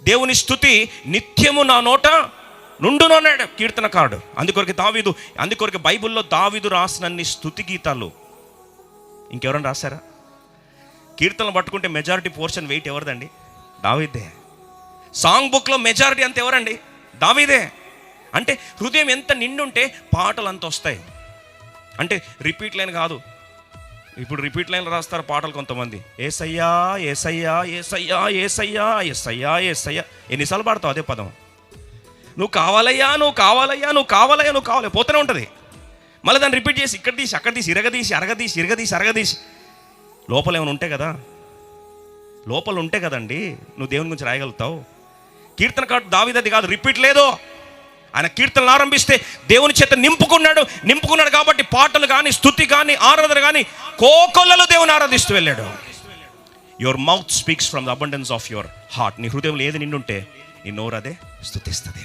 దేవుని స్తుతి నిత్యము నా నోట నుండును అన్నాడు కీర్తనకారుడు. అందుకొరకు బైబిల్లో దావీదు రాసినన్ని స్తుతి గీతాలు ఇంకెవరైనా రాశారా? కీర్తనలు పట్టుకుంటే మెజారిటీ పోర్షన్ వెయిట్ ఎవరిదండి? దావీదే. సాంగ్ బుక్లో మెజారిటీ అంత ఎవరండి? దావీదే. అంటే హృదయం ఎంత నిండుంటే పాటలు అంత వస్తాయి. అంటే రిపీట్ లైన్ కాదు. ఇప్పుడు రిపీట్ లైన్లు రాస్తారు పాటలు కొంతమంది. ఏసయ్యా ఏసయ్యా ఏసయ్యా ఏసయ్యా ఏసయ్యా ఏసయ్యా. ఎన్నిసార్లు పాడతావు అదే పదం? నువ్వు కావాలయ్యా నువ్వు కావాలయ్యా నువ్వు కావాలయ్యా నువ్వు కావాలి పోతూనే ఉంటుంది. మళ్ళీ దాన్ని రిపీట్ చేసి ఇక్కడ తీసి అక్కడ తీసి ఇరగదీసి లోపల ఏమైనా ఉంటే కదా, లోపల ఉంటే కదండి నువ్వు దేవుని గురించి రాయగలుగుతావు. కీర్తనకారుడు దావీదు అది కాదు, రిపీట్ లేదు. ఆయన కీర్తనలు ఆరంభిస్తే దేవుని చేత నింపుకున్నాడు కాబట్టి పాటలు కానీ స్తుతి కానీ ఆరాధన కానీ కోకొల్లలు దేవుని ఆరాధిస్తూ వెళ్ళాడు. Your mouth speaks from the abundance of your heart. నీ హృదయంలో ఏది నిండుంటే నీ నోరు అదే స్తుతిస్తుంది.